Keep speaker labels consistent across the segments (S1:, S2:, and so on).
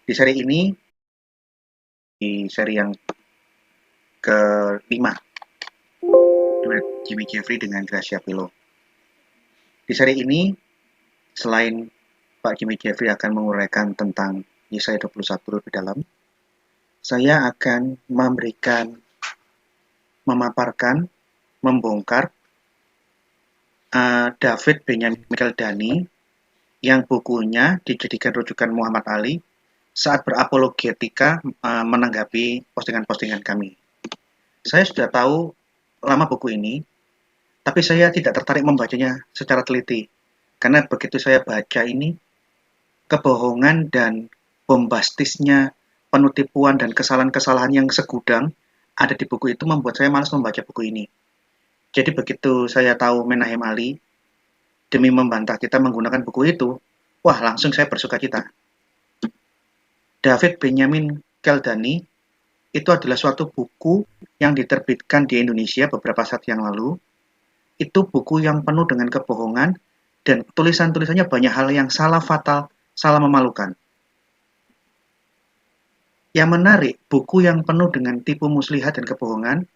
S1: Di seri ini, di seri yang kelima, Jimmy Jeffrey dengan Gracia Pilo. Di seri ini, selain Pak Jimmy Jeffrey akan menguraikan tentang Yesaya 21 lebih dalam, saya akan memaparkan, membongkar David Benyamin Keldani yang bukunya dijadikan rujukan Muhammad Ali saat berapologetika menanggapi postingan-postingan kami. Saya sudah tahu lama buku ini, tapi saya tidak tertarik membacanya secara teliti. Karena begitu saya baca ini, kebohongan dan bombastisnya penutipuan dan kesalahan-kesalahan yang segudang ada di buku itu membuat saya malas membaca buku ini. Jadi begitu saya tahu Menahem Ali demi membantah kita menggunakan buku itu, wah langsung saya bersuka cita. David Benyamin Keldani itu adalah suatu buku yang diterbitkan di Indonesia beberapa saat yang lalu. Itu buku yang penuh dengan kebohongan dan tulisan-tulisannya banyak hal yang salah fatal, salah memalukan. Yang menarik, buku yang penuh dengan tipu muslihat dan kebohongan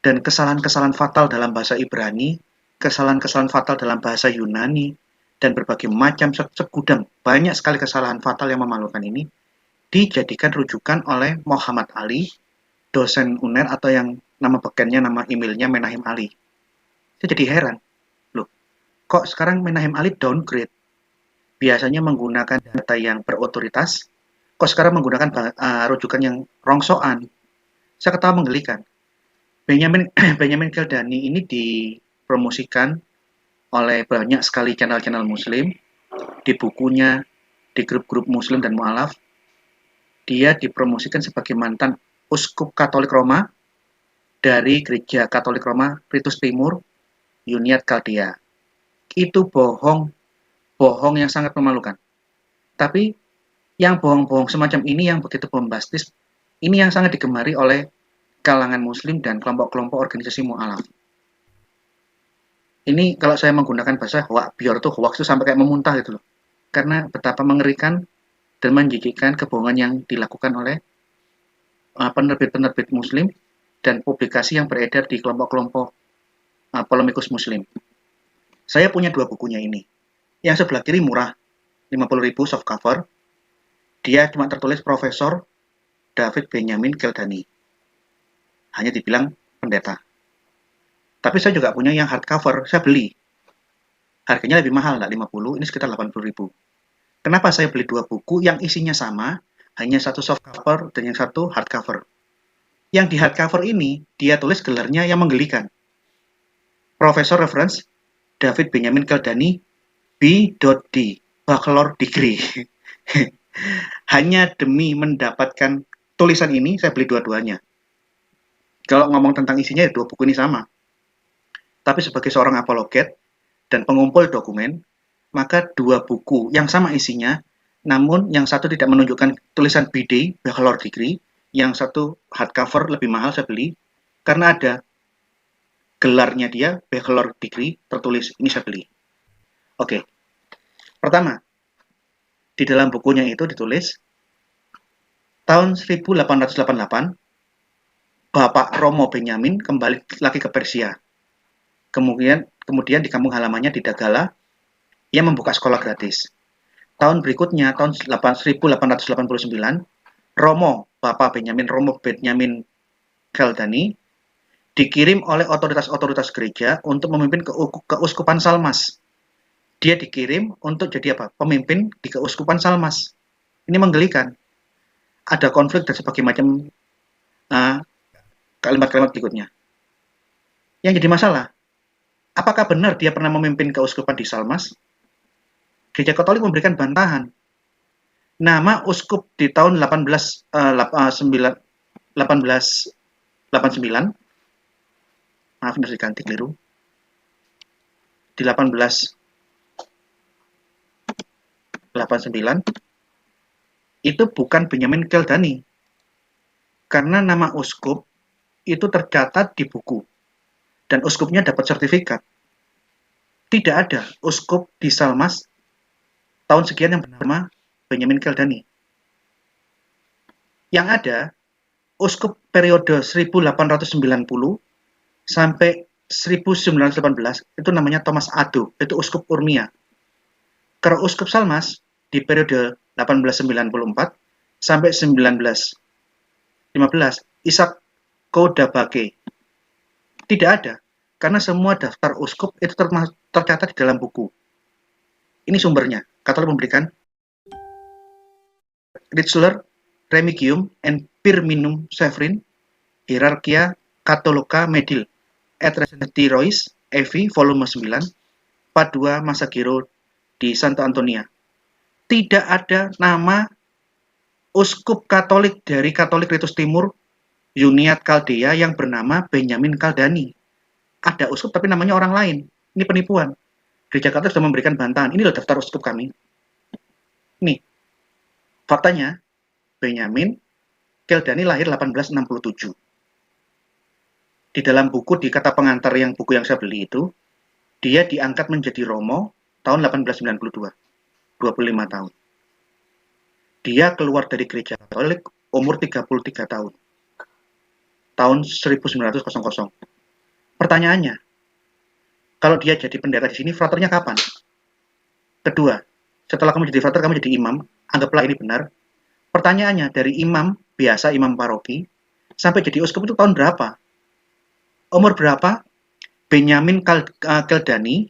S1: dan kesalahan-kesalahan fatal dalam bahasa Ibrani, kesalahan-kesalahan fatal dalam bahasa Yunani, dan berbagai macam segudang banyak sekali kesalahan fatal yang memalukan ini dijadikan rujukan oleh Muhammad Ali, dosen UNER atau yang nama bekennya, nama emailnya Menahem Ali. Saya jadi heran, loh, kok sekarang Menahem Ali downgrade? Biasanya menggunakan data yang berotoritas, kok sekarang menggunakan rujukan yang rongsokan? Saya ketawa menggelikan. Benyamin Keldani ini dipromosikan oleh banyak sekali channel-channel muslim, di bukunya, di grup-grup muslim dan mu'alaf. Dia dipromosikan sebagai mantan uskup Katolik Roma dari Gereja Katolik Roma Ritus Timur, Uniat Kaldea. Itu bohong yang sangat memalukan. Tapi yang bohong-bohong semacam ini yang begitu bombastis, ini yang sangat digemari oleh kalangan muslim dan kelompok-kelompok organisasi mu'alaf. Ini kalau saya menggunakan bahasa hoax, biar tuh hoax itu sampai kayak memuntah gitu loh. Karena betapa mengerikan dan menjijikkan kebohongan yang dilakukan oleh penerbit-penerbit muslim dan publikasi yang beredar di kelompok-kelompok polemikus muslim. Saya punya dua bukunya ini. Yang sebelah kiri murah, 50.000 soft cover. Dia cuma tertulis Profesor David Benyamin Keldani. Hanya dibilang pendeta. Tapi saya juga punya yang hardcover, saya beli. Harganya lebih mahal, enggak 50, ini sekitar 80.000. Kenapa saya beli dua buku yang isinya sama, hanya satu soft cover dan yang satu hardcover. Yang di hardcover ini, dia tulis gelarnya yang menggelikan. Profesor Reference David Benyamin Keldani B.D. Bachelor Degree. Hanya demi mendapatkan tulisan ini, saya beli dua-duanya. Kalau ngomong tentang isinya, ya dua buku ini sama. Tapi sebagai seorang apologet dan pengumpul dokumen, maka dua buku yang sama isinya, namun yang satu tidak menunjukkan tulisan BD, Bachelor Degree, yang satu hardcover lebih mahal saya beli, karena ada gelarnya dia, Bachelor Degree, tertulis, ini saya beli. Oke, pertama, di dalam bukunya itu ditulis, tahun 1888, Bapak Romo Benyamin kembali lagi ke Persia. Kemudian di kampung halamannya di Dagala, ia membuka sekolah gratis. Tahun berikutnya, tahun 1889, Bapak Romo Benyamin Keldani dikirim oleh otoritas-otoritas gereja untuk memimpin keuskupan Salmas. Dia dikirim untuk jadi apa? Pemimpin di keuskupan Salmas. Ini menggelikan. Ada konflik dan sebagainya macam kalimat-kalimat berikutnya. Yang jadi masalah, apakah benar dia pernah memimpin keuskupan di Salmas? Gereja Katolik memberikan bantahan. Nama uskup di tahun 1889, maaf ini diganti keliru, di 1889 itu bukan Benyamin Keldani, karena nama uskup itu tercatat di buku dan uskupnya dapat sertifikat. Tidak ada uskup di Salmas tahun sekian yang bernama Benyamin Keldani. Yang ada, uskup periode 1890 sampai 1918 itu namanya Thomas Ado, itu uskup Urmia. Kalau uskup Salmas di periode 1894 sampai 1915, Ishak Kodabake. Tidak ada, karena semua daftar uskup itu tercatat di dalam buku. Ini sumbernya. Katolik memberikan Ritzler, Remigium, and Firminum Severin, Hierarchia Catholica Medil, et Recensi Rois, Evi, volume 9, Padua Masagiro di Santa Antonia. Tidak ada nama uskup Katolik dari Katolik Ritus Timur, Uniat Kaldea yang bernama Benjamin Kaldani. Ada uskup tapi namanya orang lain. Ini penipuan. Gereja Katolik sudah memberikan bantahan. Inilah daftar uskup kami. Nih, faktanya, Benjamin Kaldani lahir 1867. Di dalam buku di kata pengantar yang buku yang saya beli itu, dia diangkat menjadi Romo tahun 1892. 25 tahun. Dia keluar dari gereja Katolik umur 33 tahun. Tahun 1900. Pertanyaannya, kalau dia jadi pendeta di sini, fraternya kapan? Kedua, setelah kamu jadi frater, kamu jadi imam, anggaplah ini benar. Pertanyaannya, dari imam biasa, imam paroki, sampai jadi uskup itu tahun berapa? Umur berapa? Benjamin Kaldani,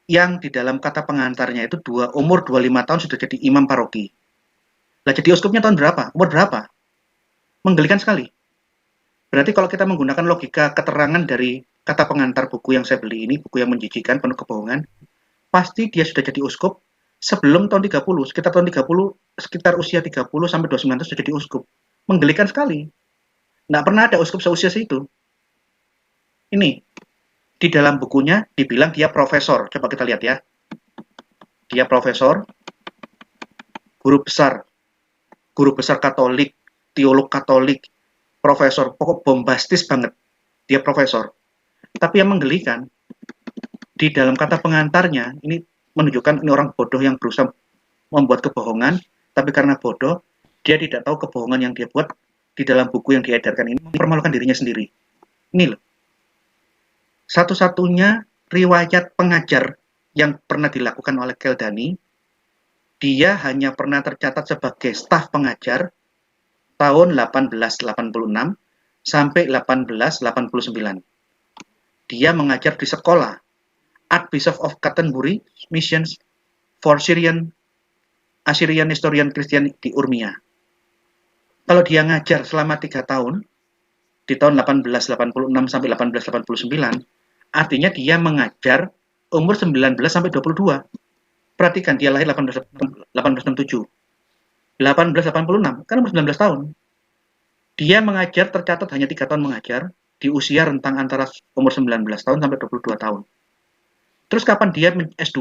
S1: yang di dalam kata pengantarnya itu umur 25 tahun sudah jadi imam paroki. Lah jadi uskupnya tahun berapa? Umur berapa? Menggelikan sekali. Berarti kalau kita menggunakan logika keterangan dari kata pengantar buku yang saya beli ini, buku yang menjijikan, penuh kebohongan, pasti dia sudah jadi uskup sebelum tahun 30, sekitar tahun 30, sekitar usia 30 sampai 29 tahun sudah jadi uskup. Menggelikan sekali. Nggak pernah ada uskup seusia itu. Ini, di dalam bukunya dibilang dia profesor. Coba kita lihat ya. Dia profesor, guru besar Katolik, teolog Katolik, profesor, pokok bombastis banget. Dia profesor. Tapi yang menggelikan, di dalam kata pengantarnya, ini menunjukkan ini orang bodoh yang berusaha membuat kebohongan, tapi karena bodoh, dia tidak tahu kebohongan yang dia buat di dalam buku yang diedarkan ini, mempermalukan dirinya sendiri. Ini loh. Satu-satunya riwayat pengajar yang pernah dilakukan oleh Kaldani, dia hanya pernah tercatat sebagai staf pengajar tahun 1886 sampai 1889. Dia mengajar di sekolah Archbishop of Canterbury Missions for Assyrian Historian Christian di Urmia. Kalau dia ngajar selama 3 tahun, di tahun 1886 sampai 1889, artinya dia mengajar umur 19 sampai 22. Perhatikan, dia lahir 1867. 1886, kan umur 19 tahun. Dia mengajar tercatat hanya 3 tahun mengajar, di usia rentang antara umur 19 tahun sampai 22 tahun. Terus kapan dia S2?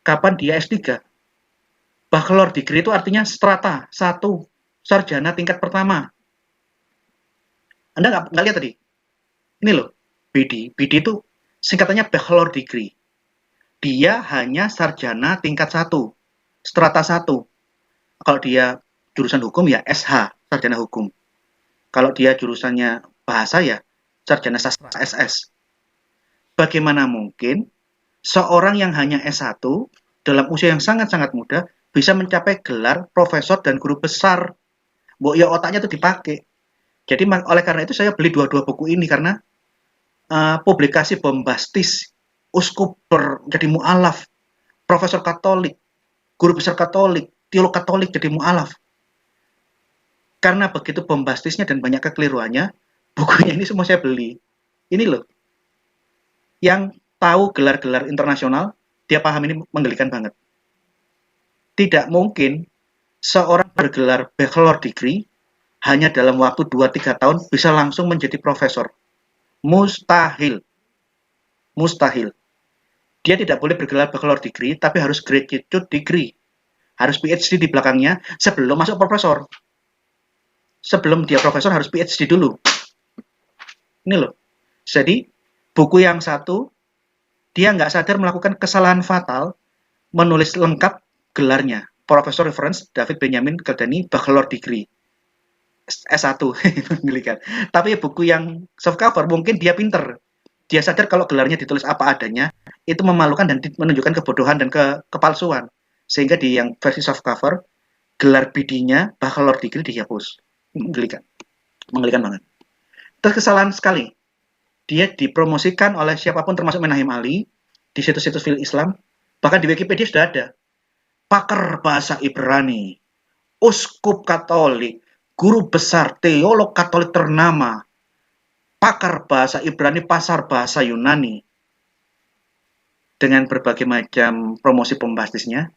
S1: Kapan dia S3? Bachelor degree itu artinya strata 1, sarjana tingkat pertama. Anda nggak lihat tadi? Ini loh, BD. BD itu singkatannya Bachelor Degree. Dia hanya sarjana tingkat 1, strata 1. Kalau dia jurusan hukum ya SH, sarjana hukum. Kalau dia jurusannya bahasa ya sarjana sastra SS. Bagaimana mungkin seorang yang hanya S1 dalam usia yang sangat-sangat muda bisa mencapai gelar profesor dan guru besar? Mbok ya otaknya tuh dipakai. Jadi oleh karena itu saya beli dua-dua buku ini karena publikasi bombastis, uskup jadi mu'alaf, profesor Katolik, guru besar Katolik, teolog Katolik jadi mu'alaf. Karena begitu bombastisnya dan banyak kekeliruannya, bukunya ini semua saya beli. Ini loh, yang tahu gelar-gelar internasional, dia paham ini menggelikan banget. Tidak mungkin seorang bergelar bachelor degree hanya dalam waktu 2-3 tahun bisa langsung menjadi profesor. Mustahil. Mustahil. Dia tidak boleh bergelar bachelor degree, tapi harus graduate degree. Harus PhD di belakangnya sebelum masuk profesor. Sebelum dia profesor harus PhD dulu. Ini loh. Jadi, buku yang satu, dia nggak sadar melakukan kesalahan fatal, menulis lengkap gelarnya. Profesor Reference David Benjamin Kaldani, Bachelor Degree. S1 menggelikan. Tapi buku yang soft cover mungkin dia pinter. Dia sadar kalau gelarnya ditulis apa adanya itu memalukan dan menunjukkan kebodohan dan kepalsuan. Sehingga di yang versi soft cover gelar BD-nya bachelor degree dihapus. Menggelikan. Menggelikan banget. Terus kesalahan sekali. Dia dipromosikan oleh siapapun termasuk Menahim Ali di situs-situs fil Islam. Bahkan di Wikipedia sudah ada. Pakar bahasa Ibrani, uskup Katolik, guru besar teolog Katolik ternama, pakar bahasa Ibrani, pasar bahasa Yunani, dengan berbagai macam promosi bombastisnya.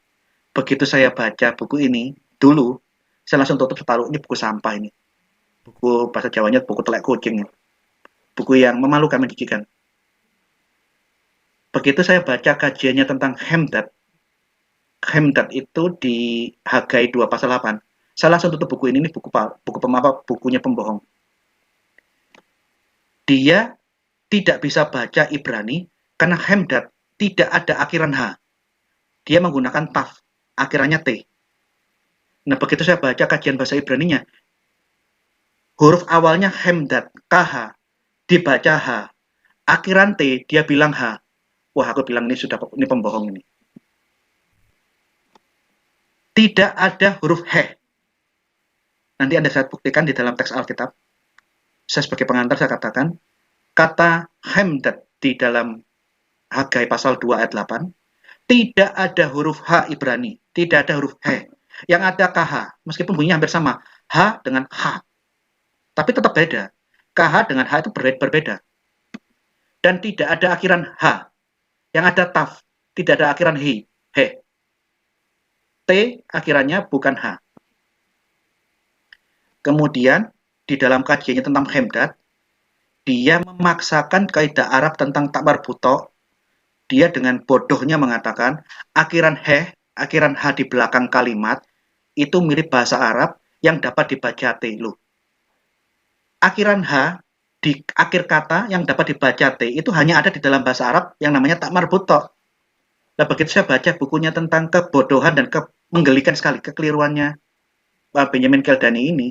S1: Begitu saya baca buku ini, dulu saya langsung tutup separuh, ini buku sampah ini. Buku bahasa Jawanya buku telek kucing. Buku yang memalukan, menjijikan. Begitu saya baca kajiannya tentang Hemdad itu di Hagai 2 pasal 8. Saya langsung tutup buku ini bukunya pembohong. Dia tidak bisa baca Ibrani karena Hemdad tidak ada akhiran H. Dia menggunakan taf, akhirannya T. Nah, begitu saya baca kajian bahasa Ibraninya, huruf awalnya Hemdad, KH, dibaca H. Akhiran T, dia bilang H. Wah, aku bilang ini pembohong ini. Tidak ada huruf H. Nanti Anda saya buktikan di dalam teks Alkitab. Saya sebagai pengantar saya katakan, kata Hemdad di dalam Hagai pasal 2 ayat 8, tidak ada huruf H Ibrani, tidak ada huruf H. Yang ada KH, meskipun bunyinya hampir sama, H dengan H. Tapi tetap beda. KH dengan H itu berbeda. Dan tidak ada akhiran H. Yang ada taf, tidak ada akhiran H. T akhirannya bukan H. Kemudian di dalam kajiannya tentang Hemdad, dia memaksakan kaidah Arab tentang tak marbuto. Dia dengan bodohnya mengatakan akhiran H di belakang kalimat itu mirip bahasa Arab yang dapat dibaca T. Loh. Akhiran H di akhir kata yang dapat dibaca T itu hanya ada di dalam bahasa Arab yang namanya tak marbuto. Nah, begitu saya baca bukunya tentang kebodohan dan menggelikan sekali kekeliruannya Benjamin Keldani ini,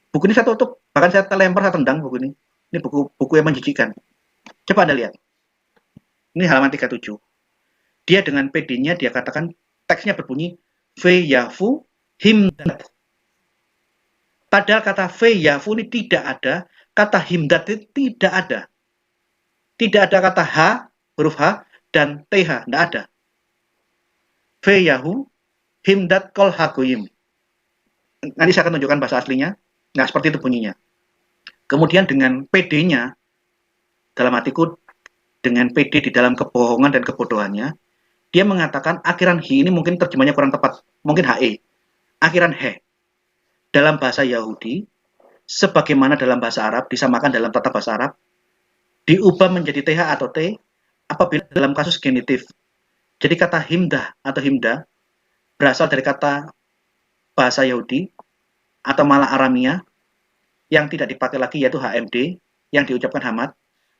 S1: buku ini saya tutup, bahkan saya lempar, saya tendang buku ini. Ini buku yang menjijikan. Coba Anda lihat. Ini halaman 37. Dia dengan PD-nya dia katakan teksnya berbunyi Feyafu Himdad. Padahal kata Feyafu ini tidak ada, kata Himdad itu tidak ada. Tidak ada kata H, huruf H, dan TH, tidak ada. Feyahu Himdad Kol Hagoyim. Nanti saya akan tunjukkan bahasa aslinya. Nah, seperti itu bunyinya. Kemudian dengan PD-nya, dalam artiku dengan PD di dalam kebohongan dan kebodohannya, dia mengatakan akhiran H ini mungkin terjemahnya kurang tepat, mungkin HE. Akhiran H dalam bahasa Yahudi, sebagaimana dalam bahasa Arab, disamakan dalam tata bahasa Arab, diubah menjadi TH atau T apabila dalam kasus genitif. Jadi kata himdah atau himda berasal dari kata bahasa Yahudi atau malah Aramia yang tidak dipakai lagi yaitu HMD yang diucapkan Hamad,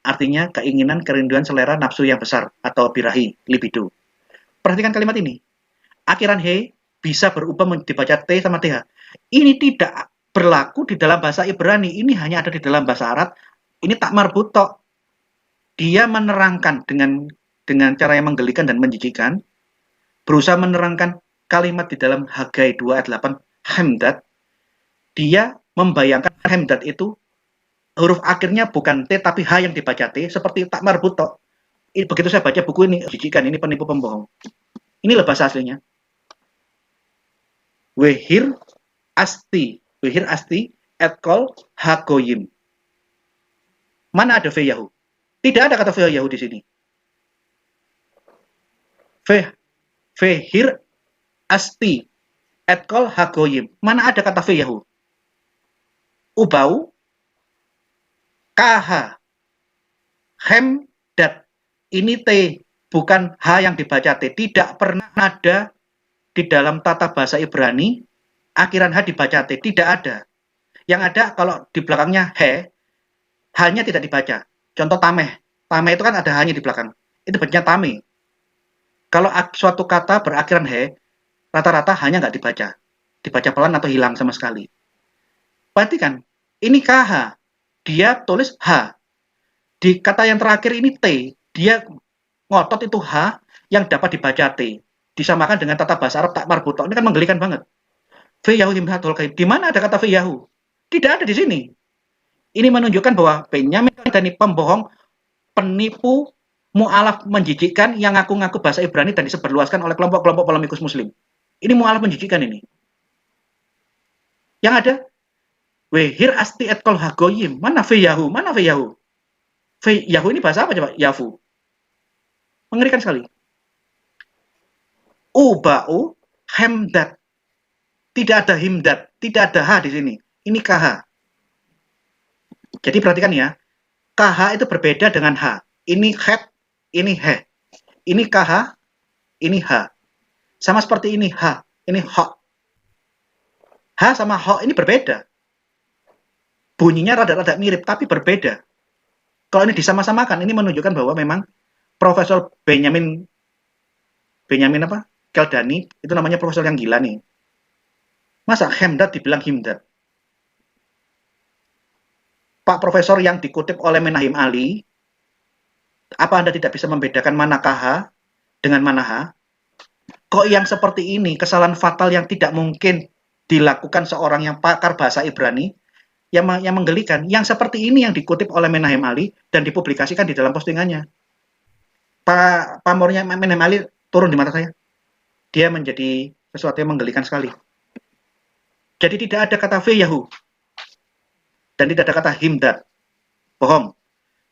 S1: artinya keinginan, kerinduan, selera, nafsu yang besar atau birahi, libido. Perhatikan kalimat ini. Akhiran He bisa berubah dibaca T sama TH. Ini tidak berlaku di dalam bahasa Ibrani. Ini hanya ada di dalam bahasa Arab. Ini tak marbuto. Dia menerangkan dengan cara yang menggelikan dan menjijikan, berusaha menerangkan kalimat di dalam Hagai 2 ayat 8, Hemdad. Dia membayangkan Hemdad itu huruf akhirnya bukan T tapi H yang dibaca T, seperti tak marbuto. Begitu saya baca buku ini, jijikan, ini penipu pembohong. Inilah bahasa aslinya. Wehir asti etkol hagoyim. Mana ada Feyahu? Tidak ada kata Feyahu di sini. Vehir asti etkol hagoyim. Mana ada kata Feyahu? Ubau KH Hemdad. Ini T, bukan H yang dibaca T. Tidak pernah ada di dalam tata bahasa Ibrani akhiran H dibaca T. Tidak ada. Yang ada kalau di belakangnya H, H-nya tidak dibaca. Contoh tameh. Tameh itu kan ada H-nya di belakang. Itu bacanya tameh. Kalau suatu kata berakhiran H, rata-rata H-nya nggak dibaca. Dibaca pelan atau hilang sama sekali. Perhatikan, ini KH, dia tulis H. Di kata yang terakhir ini T, dia ngotot itu H yang dapat dibaca T. Disamakan dengan tata bahasa Arab tak marbutoh. Ini kan menggelikan banget. Fi Yahu himhatul kaib. Di mana ada kata fi Yahu? Tidak ada di sini. Ini menunjukkan bahwa Benyamin ini pembohong, penipu, mu'alaf menjijikkan yang ngaku-ngaku bahasa Ibrani dan disebarluaskan oleh kelompok-kelompok polemikus muslim. Ini mu'alaf menjijikkan ini. Yang ada, wehir asti et kol hagoyim. Mana fi Yahu? Mana fi Yahu? Fi Yahu ini bahasa apa coba? Yafu. Mengerikan sekali. Uba'u hemdat. Tidak ada himdat, tidak ada H di sini. Ini KH. Jadi perhatikan ya, KH itu berbeda dengan H. Ini het, ini he. Ini KH, ini H. Sama seperti ini H, ini ho. H sama ho ini berbeda. Bunyinya rada-rada mirip, tapi berbeda. Kalau ini disama-samakan, ini menunjukkan bahwa memang Profesor Benyamin apa? Keldani, itu namanya profesor yang gila nih. Masa hemdat dibilang himdat? Pak Profesor yang dikutip oleh Menahim Ali, apa Anda tidak bisa membedakan mana KH dengan mana H? Kok yang seperti ini, kesalahan fatal yang tidak mungkin dilakukan seorang yang pakar bahasa Ibrani, yang menggelikan, yang seperti ini yang dikutip oleh Menahim Ali dan dipublikasikan di dalam postingannya. Pak pamornya Menahim Ali turun di mata saya. Dia menjadi sesuatu yang menggelikan sekali. Jadi tidak ada kata fi Yahu dan tidak ada kata himdat. Bohong.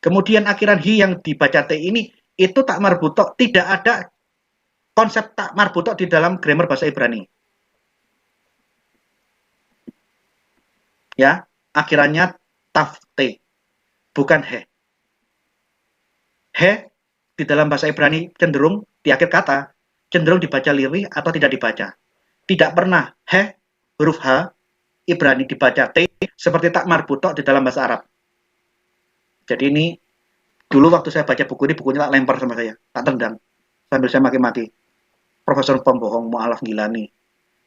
S1: Kemudian akhiran hi yang dibaca T ini itu tak marbutok, tidak ada konsep tak marbutok di dalam grammar bahasa Ibrani. Ya, akhirannya taf T, bukan he. He di dalam bahasa Ibrani cenderung di akhir kata cenderung dibaca lirih atau tidak dibaca. Tidak pernah he huruf H Ibrani dibaca T seperti tak marbutok di dalam bahasa Arab. Jadi ini dulu waktu saya baca buku ini, bukunya tak lempar sama saya, tak tendang sambil saya maki-maki. Profesor pembohong mu'alaf Gilani.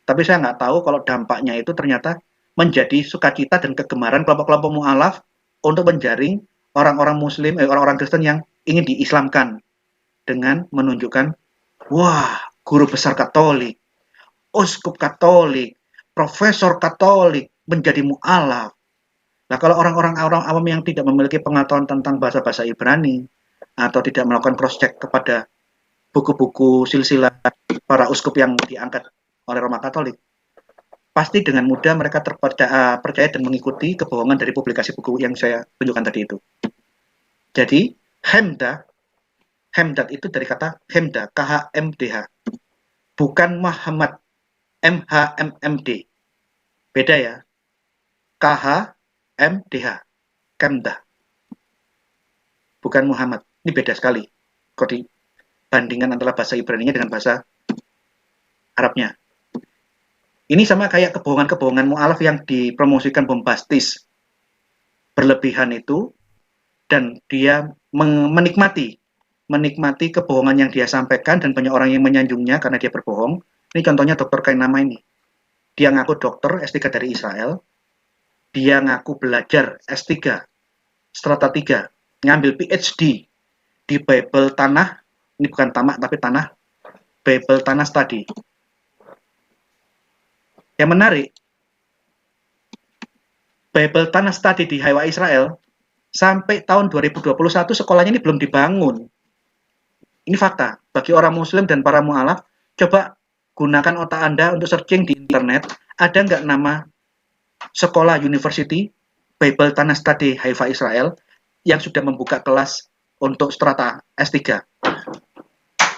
S1: Tapi saya nggak tahu kalau dampaknya itu ternyata menjadi sukacita dan kegemaran kelompok-kelompok mu'alaf untuk menjaring orang-orang muslim, orang-orang Kristen yang ingin diislamkan dengan menunjukkan, wah, guru besar Katolik, uskup Katolik, profesor Katolik menjadi mu'alaf. Nah, kalau orang-orang awam yang tidak memiliki pengetahuan tentang bahasa-bahasa Ibrani atau tidak melakukan cross-check kepada buku-buku silsilah para uskup yang diangkat oleh Roma Katolik, pasti dengan mudah mereka percaya dan mengikuti kebohongan dari publikasi buku yang saya tunjukkan tadi itu. Jadi, hemdat itu dari kata hemda, KHMDH, bukan Muhammad, MHMMD. Beda ya. KHMDH, Kemdah. Bukan Muhammad. Ini beda sekali. Kalau dibandingkan antara bahasa Ibraninya dengan bahasa Arabnya. Ini sama kayak kebohongan-kebohongan mu'alaf yang dipromosikan bombastis, berlebihan itu, dan dia menikmati kebohongan yang dia sampaikan, dan banyak orang yang menyanjungnya karena dia berbohong. Ini contohnya Dr. Kainama ini. Dia ngaku dokter S3 dari Israel, dia ngaku belajar S3, strata 3, ngambil PhD di Bible Tanah, ini bukan tamak tapi tanah, Bible Tanah Study. Yang menarik, Bible Tanah Study di Haifa Israel, sampai tahun 2021 sekolahnya ini belum dibangun. Ini fakta. Bagi orang muslim dan para mu'alaf, coba gunakan otak Anda untuk searching di internet, ada nggak nama sekolah university Bible Tanah Study Haifa Israel yang sudah membuka kelas untuk strata S3.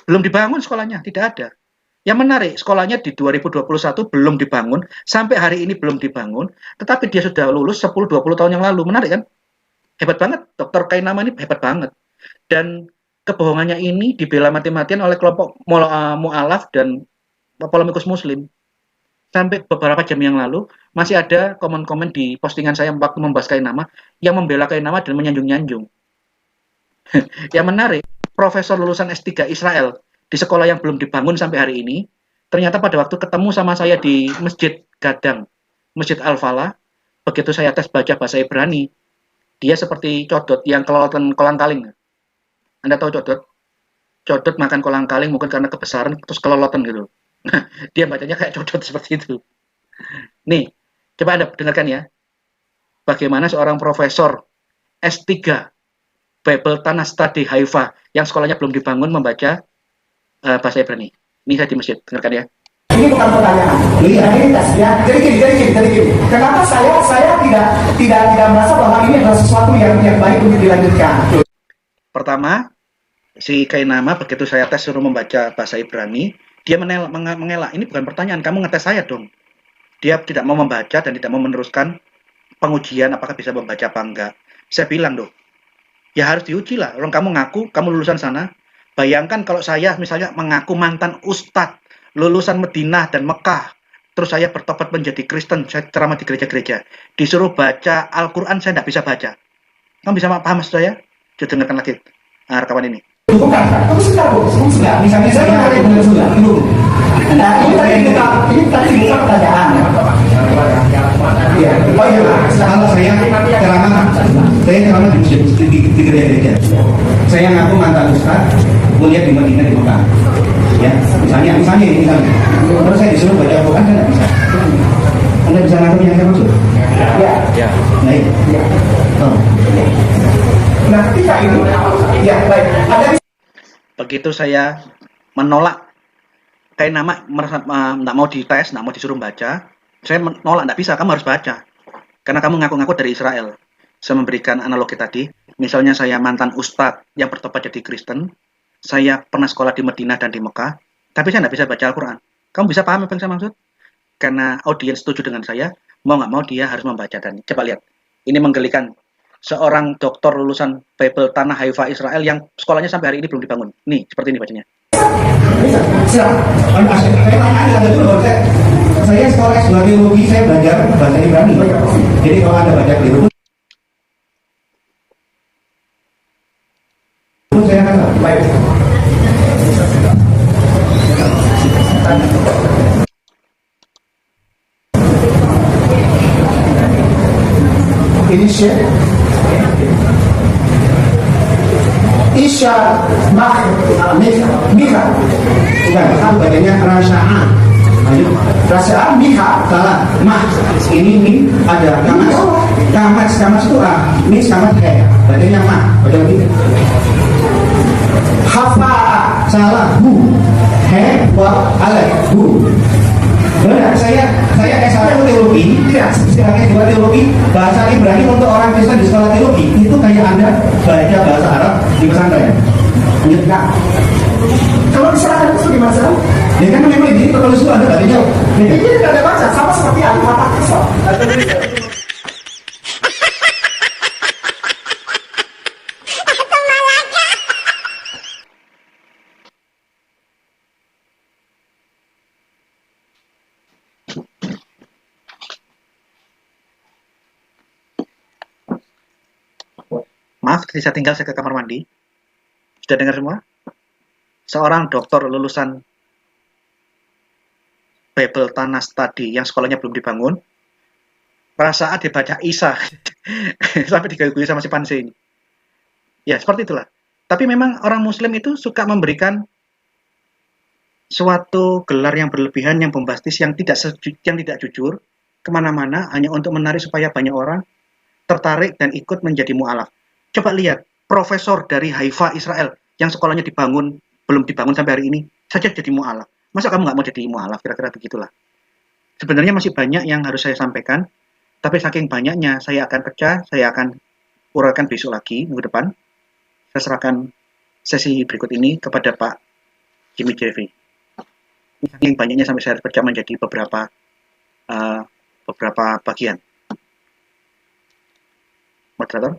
S1: Belum dibangun sekolahnya, tidak ada. Yang menarik, sekolahnya di 2021 belum dibangun, sampai hari ini belum dibangun, tetapi dia sudah lulus 10-20 tahun yang lalu. Menarik kan? Hebat banget, Dr. Kainama ini hebat banget. Dan kebohongannya ini dibela mati-matian oleh kelompok mu'alaf dan polemikus muslim. Sampai beberapa jam yang lalu, masih ada komen-komen di postingan saya waktu membahas Kainama, yang membela Kainama dan menyanjung-nyanjung. Yang menarik, profesor lulusan S3 Israel di sekolah yang belum dibangun sampai hari ini, ternyata pada waktu ketemu sama saya di Masjid Gadang, Masjid Al-Falah, Begitu saya tes baca bahasa Ibrani, dia seperti codot yang kelolotan kolang-kaling. Anda tahu codot? Codot makan kolang-kaling mungkin karena kebesaran terus kelolotan gitu. Dia bacanya kayak codot seperti itu. Nih, coba Anda dengarkan ya. Bagaimana seorang profesor S3 Bible Tanah Study Haifa yang sekolahnya belum dibangun membaca bahasa Ibrani. Ini saya di masjid, dengarkan ya.
S2: Ini bukan pertanyaan, ini realitas ya. Jadi gini. Kenapa saya tidak merasa bahwa ini adalah sesuatu yang baik untuk dilanjutkan?
S1: Pertama, si Kainama begitu saya tes suruh membaca bahasa Ibrani, dia mengelak. Ini bukan pertanyaan, kamu ngetes saya dong. Dia tidak mau membaca dan tidak mau meneruskan pengujian apakah bisa membaca apa enggak. Saya bilang dong, ya harus diuji lah. Orang kamu ngaku, kamu lulusan sana. Bayangkan kalau saya misalnya mengaku mantan ustadz, lulusan Madinah dan Mekah, terus saya bertobat menjadi Kristen, saya ceramah di gereja-gereja, disuruh baca Al-Quran, saya tidak bisa baca. Kamu bisa paham maksud saya? Coba dengarkan lagi rekaman ini.
S2: Bukan, itu sudah. Misalnya saya ada yang sudah belum. Nah, ini tadi bukan pertanyaan. Ya, oh iya, kalau saya ceramah di gereja. Saya ngaku mantan ustaz, kuliah di Madinah di Mekah. Ya, misalnya ini terus saya disuruh baca Al-Quran, saya nggak bisa. Anda bisa ngaku yang saya maksud? Ya. Baik. Ya. Oh. Nah, ketika ini, ya baik.
S1: Begitu saya menolak kayak nama nggak mau dites, nggak mau disuruh baca, saya menolak, nggak bisa, kamu harus baca. Karena kamu ngaku-ngaku dari Israel. Saya memberikan analogi tadi, misalnya saya mantan ustadz yang bertobat jadi Kristen, saya pernah sekolah di Madinah dan di Mekah, tapi saya nggak bisa baca Al-Quran. Kamu bisa paham apa yang saya maksud? Karena audiens setuju dengan saya, mau nggak mau dia harus membaca. Dan coba lihat, ini menggelikan. Seorang doktor lulusan Bible Tanah Haifa Israel yang sekolahnya sampai hari ini belum dibangun. Nih, seperti ini bacanya.
S2: Saya sekolah S2 teologi, saya belajar bahasa Ibrani. Jadi kalau Anda baca keliru, saya akan baik. Ini Isya Mika bukan, bacanya Rasa'an. Rasa'an Mika salah. Ini ada kamas itu ini kamas kayak bacanya baca lagi. Hafa salah bu. Benar, saya S1 teologi, sebagai dua teologi, bahasa Ibrani untuk orang Kristen di sekolah teologi itu kayak Anda baca bahasa Arab di pesantren. Enggak. Kalau di sana itu gimana? Ya kan memang ini tertulis itu Anda bacanya. Ini tidak ada baca, sama seperti Al-Fatihah Islam.
S1: Maaf, ketika saya tinggal, saya ke kamar mandi. Sudah dengar semua? Seorang dokter lulusan Bible Tanah Study yang sekolahnya belum dibangun, pada saat dibaca Isa, sampai diganggu sama si Panse ini. Ya, seperti itulah. Tapi memang orang Muslim itu suka memberikan suatu gelar yang berlebihan, yang bombastis, yang tidak jujur, kemana-mana, hanya untuk menarik supaya banyak orang tertarik dan ikut menjadi mu'alaf. Coba lihat, profesor dari Haifa, Israel, yang sekolahnya belum dibangun sampai hari ini, saja jadi mu'alaf. Masa kamu nggak mau jadi mu'alaf? Kira-kira begitulah. Sebenarnya masih banyak yang harus saya sampaikan, tapi saking banyaknya, saya akan pecah, saya akan uraikan besok lagi, minggu depan. Saya serahkan sesi berikut ini kepada Pak Jimmy Jeffrey. Saking banyaknya sampai saya pecah menjadi beberapa bagian. Moderator?